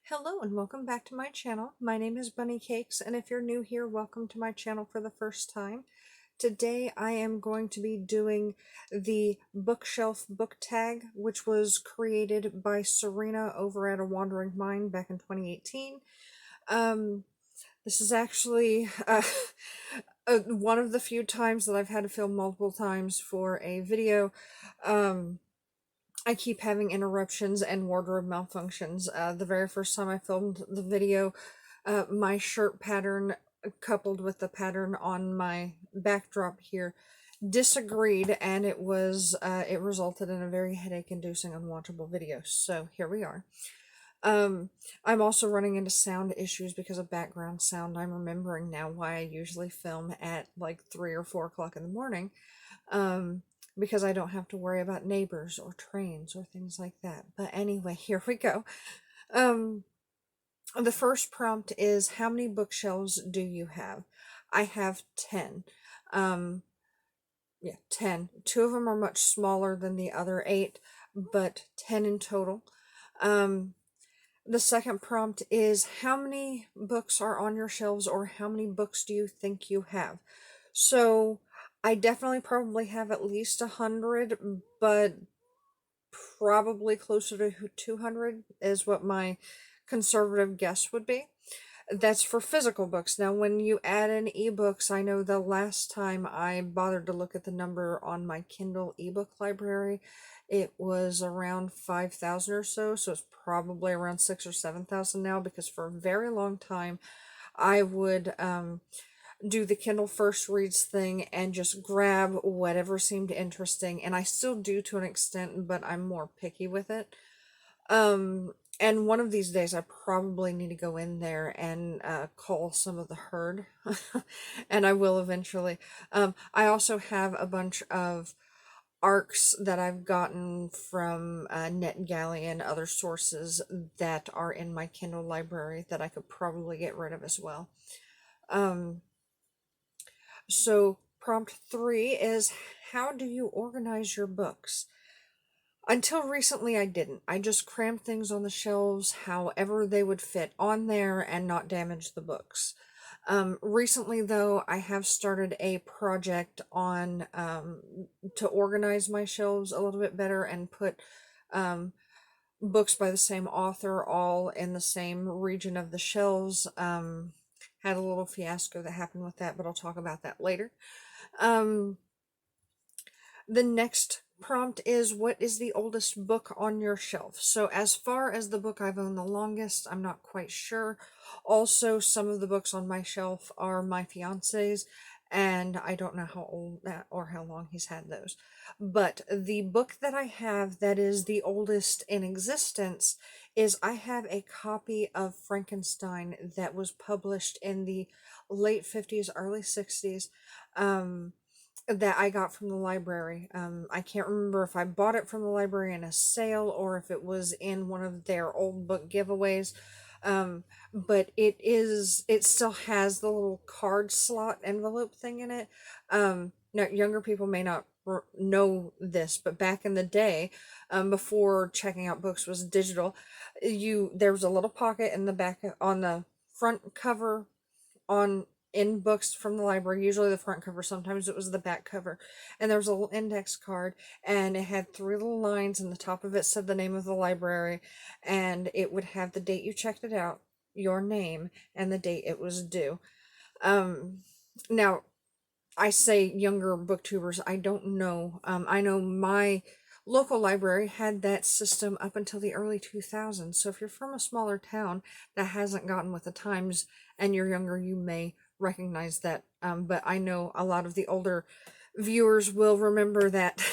Hello and welcome back to my channel. My name is Bunny Cakes, and if you're new here, welcome to my channel for the first time. Today I am going to be doing the bookshelf book tag, which was created by Serena over at A Wandering Mind back in 2018. This is actually one of the few times that I've had to film multiple times for a video. I keep having interruptions and wardrobe malfunctions. The very first time I filmed the video, my shirt pattern coupled with the pattern on my backdrop here disagreed, and it resulted in a very headache-inducing, unwatchable video. So here we are. I'm also running into sound issues because of background sound. I'm remembering now why I usually film at like 3 or 4 o'clock in the morning. Because I don't have to worry about neighbors or trains or things like that. But anyway, here we go. The first prompt is, how many bookshelves do you have? I have 10. Yeah, 10. 2 of them are much smaller than the other 8, but 10 in total. The second prompt is, how many books are on your shelves, or how many books do you think you have? So I definitely probably have at least 100, but probably closer to 200 is what my conservative guess would be. That's for physical books. Now, when you add in ebooks, I know the last time I bothered to look at the number on my Kindle ebook library, it was around 5,000 or so, so it's probably around 6 or 7,000 now, because for a very long time I would do the Kindle first reads thing and just grab whatever seemed interesting, and I still do to an extent, but I'm more picky with it. And one of these days I probably need to go in there and call some of the herd, and I will eventually. I also have a bunch of arcs that I've gotten from NetGalley and other sources that are in my Kindle library that I could probably get rid of as well. So prompt 3 is, how do you organize your books? Until recently I didn't. I just crammed things on the shelves however they would fit on there and not damage the books. Recently though, I have started a project on to organize my shelves a little bit better and put books by the same author all in the same region of the shelves. Had a little fiasco that happened with that, but I'll talk about that later. Um, the next prompt is, what is the oldest book on your shelf? So as far as the book I've owned the longest, I'm not quite sure. Also, some of the books on my shelf are my fiance's, and I don't know how old that or how long he's had those. But the book that I have that is the oldest in existence is, I have a copy of Frankenstein that was published in the late 50s, early 60s. That I got from the library. I can't remember if I bought it from the library in a sale or if it was in one of their old book giveaways. But it still has the little card slot envelope thing in it. Now, younger people may not know this, but back in the day, before checking out books was digital, there was a little pocket in the back on the front cover on in books from the library, usually the front cover, sometimes it was the back cover, and there was a little index card, and it had 3 little lines, and the top of it said the name of the library, and it would have the date you checked it out, your name, and the date it was due. Now, I say younger booktubers, I don't know. I know my local library had that system up until the early 2000s. So if you're from a smaller town that hasn't gotten with the times and you're younger, you may recognize that. But I know a lot of the older viewers will remember that.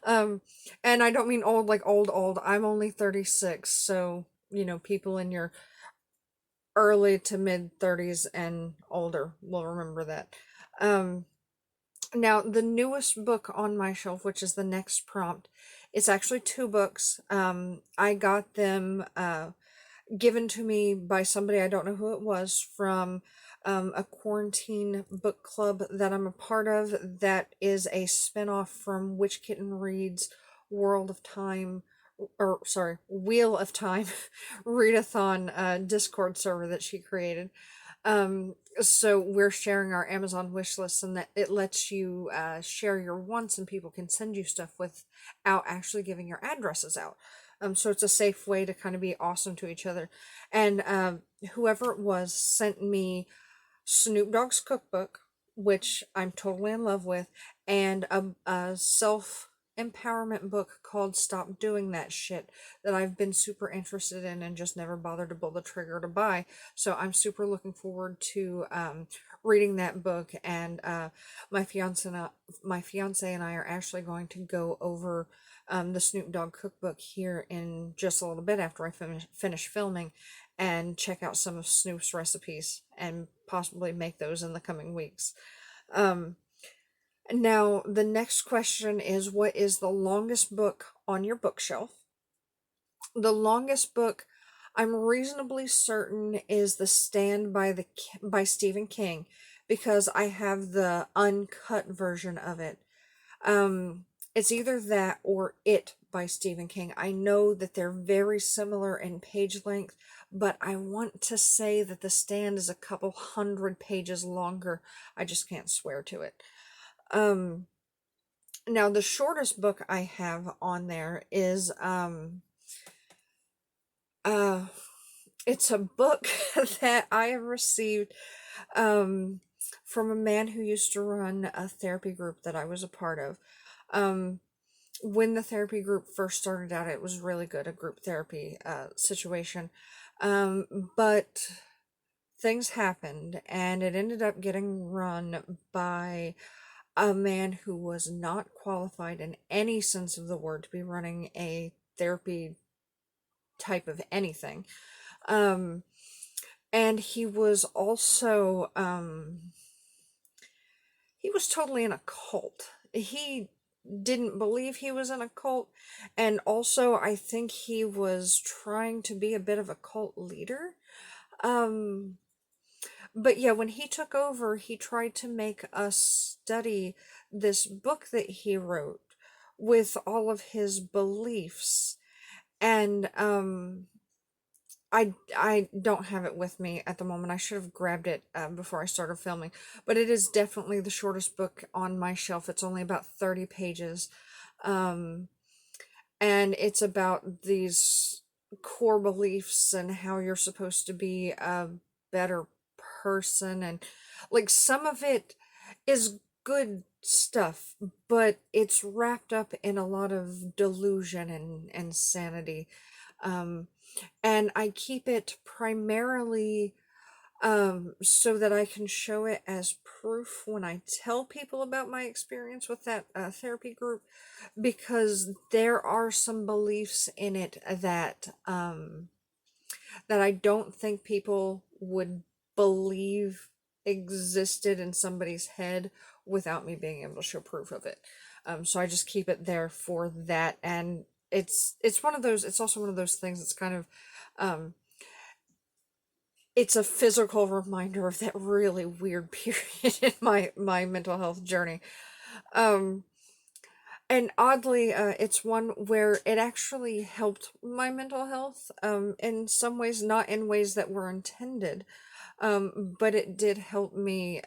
And I don't mean old like old. I'm only 36. So, people in your early to mid 30s and older will remember that. Now, the newest book on my shelf, which is the next prompt, it's actually 2 books. I got them given to me by somebody, I don't know who it was, from a quarantine book club that I'm a part of that is a spinoff from Witch Kitten Reads World of Time or sorry, Wheel of Time readathon Discord server that she created. So we're sharing our Amazon wish list, and that it lets you share your wants, and people can send you stuff without actually giving your addresses out. So it's a safe way to kind of be awesome to each other. And whoever it was sent me Snoop Dogg's cookbook, which I'm totally in love with, and a self empowerment book called Stop Doing That Shit that I've been super interested in and just never bothered to pull the trigger to buy. So I'm super looking forward to reading that book. And my fiance and I are actually going to go over the Snoop Dogg cookbook here in just a little bit after I finish filming, and check out some of Snoop's recipes and possibly make those in the coming weeks. Um, Now, the next question is, what is the longest book on your bookshelf? The longest book I'm reasonably certain is The Stand by Stephen King, because I have the uncut version of it. It's either that or It by Stephen King. I know that they're very similar in page length, but I want to say that The Stand is a couple hundred pages longer. I just can't swear to it. Um, Now the shortest book I have on there is uh it's a book that I have received um from a man who used to run a therapy group that I was a part of. Um when the therapy group first started out, it was really good, a group therapy situation. But things happened, and it ended up getting run by a man who was not qualified in any sense of the word to be running a therapy type of anything. Um, and he was totally in a cult. He didn't believe he was in a cult, and also I think he was trying to be a bit of a cult leader. Um, but yeah, when he took over, he tried to make us study this book that he wrote with all of his beliefs. And I don't have it with me at the moment. I should have grabbed it before I started filming, but it is definitely the shortest book on my shelf. It's only about 30 pages. Um, and it's about these core beliefs and how you're supposed to be a better person, and like some of it is good stuff, but it's wrapped up in a lot of delusion and sanity. um and I keep it primarily so that I can show it as proof when I tell people about my experience with that therapy group, because there are some beliefs in it that I don't think people would believe existed in somebody's head without me being able to show proof of it. So I just keep it there for that, and it's one of those. It's also one of those things that's kind of um, it's a physical reminder of that really weird period in my mental health journey. Um, and oddly, it's one where it actually helped my mental health, in some ways, not in ways that were intended, but it did help me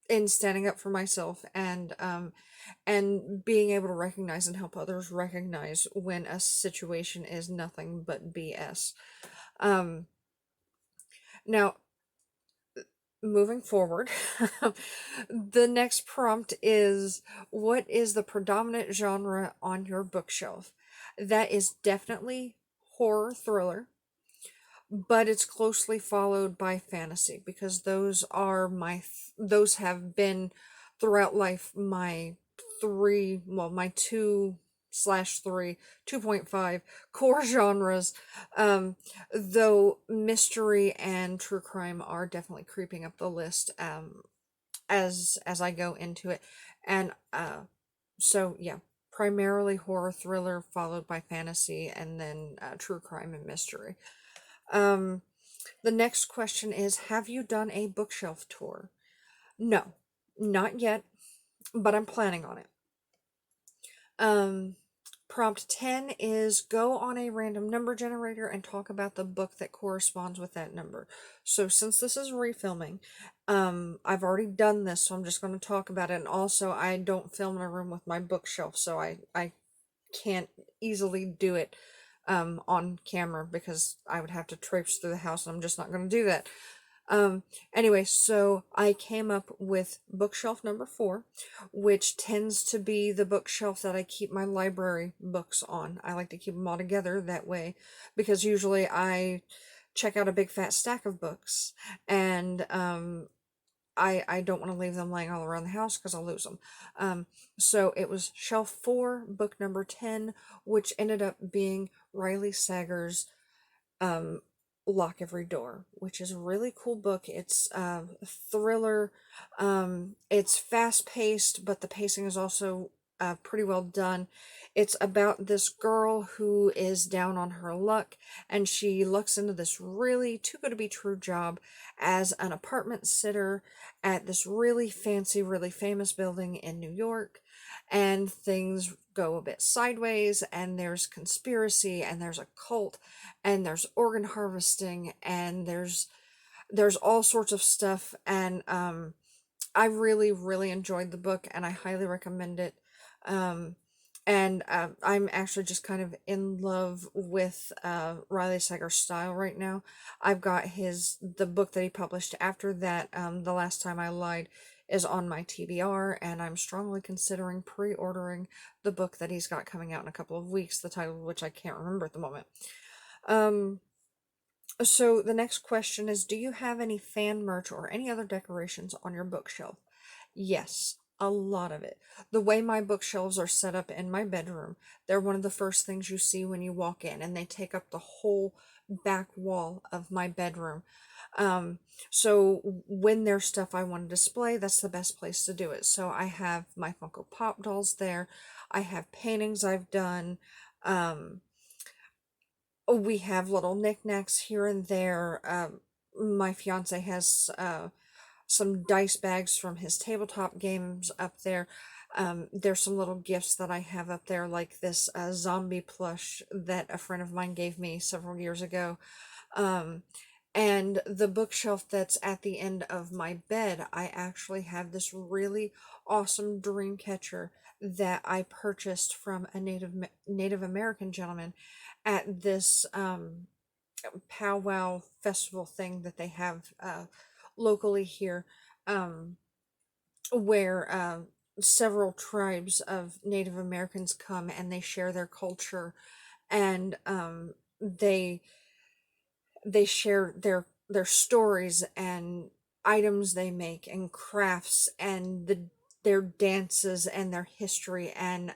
in standing up for myself, and being able to recognize and help others recognize when a situation is nothing but BS. Um, Now, moving forward, the next prompt is, what is the predominant genre on your bookshelf? That is definitely horror thriller, but it's closely followed by fantasy, because those have been throughout life my 2/3, 2.5 core genres. Though mystery and true crime are definitely creeping up the list as I go into it. And so yeah, primarily horror thriller followed by fantasy, and then true crime and mystery. um the next question is, have you done a bookshelf tour? No, not yet, but I'm planning on it. Um, Prompt 10 is go on a random number generator and talk about the book that corresponds with that number. So since this is refilming, I've already done this, so I'm just going to talk about it. And also, I don't film in a room with my bookshelf, so I can't easily do it on camera because I would have to traipse through the house, and I'm just not going to do that. Anyway, so I came up with bookshelf number 4, which tends to be the bookshelf that I keep my library books on. I like to keep them all together that way because usually I check out a big fat stack of books, and I don't want to leave them laying all around the house because I'll lose them. So it was shelf 4, book number 10, which ended up being Riley Sager's um, Lock Every Door, which is a really cool book. It's a thriller. It's fast paced, but the pacing is also pretty well done. It's about this girl who is down on her luck, and she looks into this really too good to be true job as an apartment sitter at this really fancy, really famous building in New York. And things go a bit sideways, and there's conspiracy, and there's a cult, and there's organ harvesting, and there's all sorts of stuff. And I really really enjoyed the book, and I highly recommend it. um and I'm actually just kind of in love with Riley Sager's style right now. I've got the book that he published after that, The Last Time I Lied, is on my TBR, and I'm strongly considering pre-ordering the book that he's got coming out in a couple of weeks, the title of which I can't remember at the moment. um so the next question is, do you have any fan merch or any other decorations on your bookshelf? Yes, a lot of it. The way my bookshelves are set up in my bedroom, they're one of the first things you see when you walk in, and they take up the whole back wall of my bedroom. Um, so when there's stuff I want to display, that's the best place to do it. So I have my Funko Pop dolls there. I have paintings I've done. Um, we have little knickknacks here and there. My fiance has some dice bags from his tabletop games up there. There's some little gifts that I have up there, like this zombie plush that a friend of mine gave me several years ago. Um, and the bookshelf that's at the end of my bed, I actually have this really awesome dream catcher that I purchased from a Native American gentleman at this powwow festival thing that they have locally here, um, where several tribes of Native Americans come and they share their culture, and they share their stories and items they make and crafts and their dances and their history. And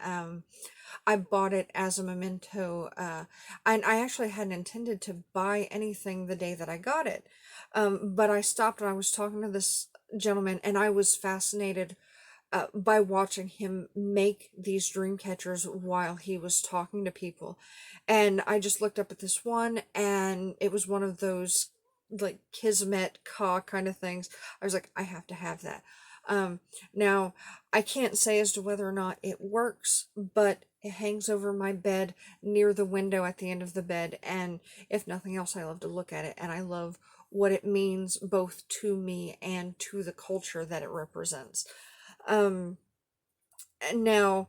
I bought it as a memento, and I actually hadn't intended to buy anything the day that I got it. But I stopped and I was talking to this gentleman, and I was fascinated by watching him make these dream catchers while he was talking to people. And I just looked up at this one, and it was one of those like Kismet Ka kind of things. I was like, I have to have that. Now, I can't say as to whether or not it works, but it hangs over my bed near the window at the end of the bed, and if nothing else, I love to look at it, and I love what it means both to me and to the culture that it represents. Um, Now,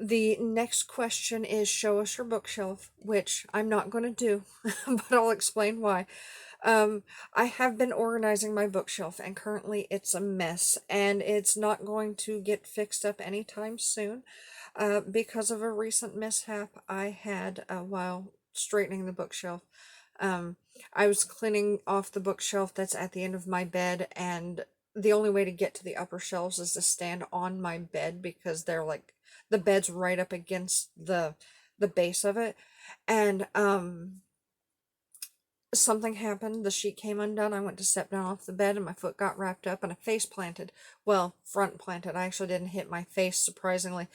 the next question is show us your bookshelf, which I'm not going to do, but I'll explain why. I have been organizing my bookshelf, and currently it's a mess, and it's not going to get fixed up anytime soon because of a recent mishap I had while straightening the bookshelf. Um, I was cleaning off the bookshelf that's at the end of my bed, and the only way to get to the upper shelves is to stand on my bed because they're like the bed's right up against the base of it. And something happened, the sheet came undone, I went to step down off the bed and my foot got wrapped up and a face planted. Well, front planted. I actually didn't hit my face, surprisingly,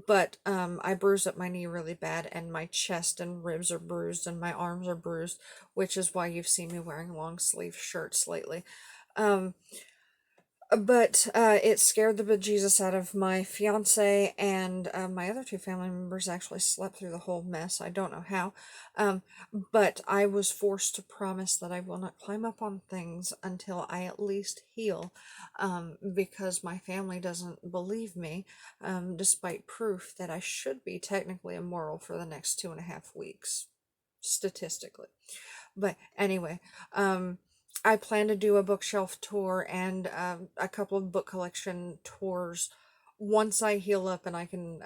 but I bruised up my knee really bad, and my chest and ribs are bruised and my arms are bruised, which is why you've seen me wearing long sleeve shirts lately. um But it scared the bejesus out of my fiance, and my other two family members actually slept through the whole mess. I don't know how. Um, but I was forced to promise that I will not climb up on things until I at least heal, because my family doesn't believe me, despite proof that I should be technically immortal for the next 2.5 weeks, statistically. But anyway, I plan to do a bookshelf tour and a couple of book collection tours once I heal up and I can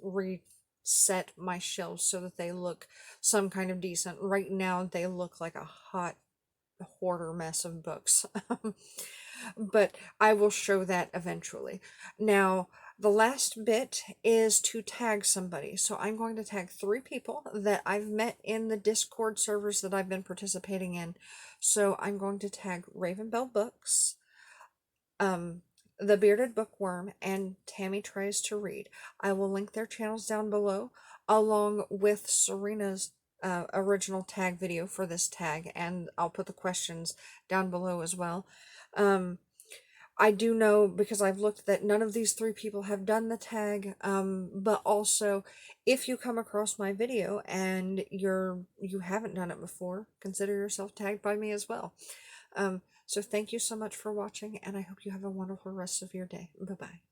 reset my shelves so that they look some kind of decent. Right now, they look like a hot hoarder mess of books. But I will show that eventually. Now, the last bit is to tag somebody. So I'm going to tag 3 people that I've met in the Discord servers that I've been participating in. So I'm going to tag Ravenbell Books, um, The Bearded Bookworm, and Tammy Tries to Read. I will link their channels down below, along with Serena's original tag video for this tag, and I'll put the questions down below as well. Um, I do know, because I've looked, that none of these 3 people have done the tag, but also, if you come across my video and you haven't done it before, consider yourself tagged by me as well. So thank you so much for watching, and I hope you have a wonderful rest of your day. Bye-bye.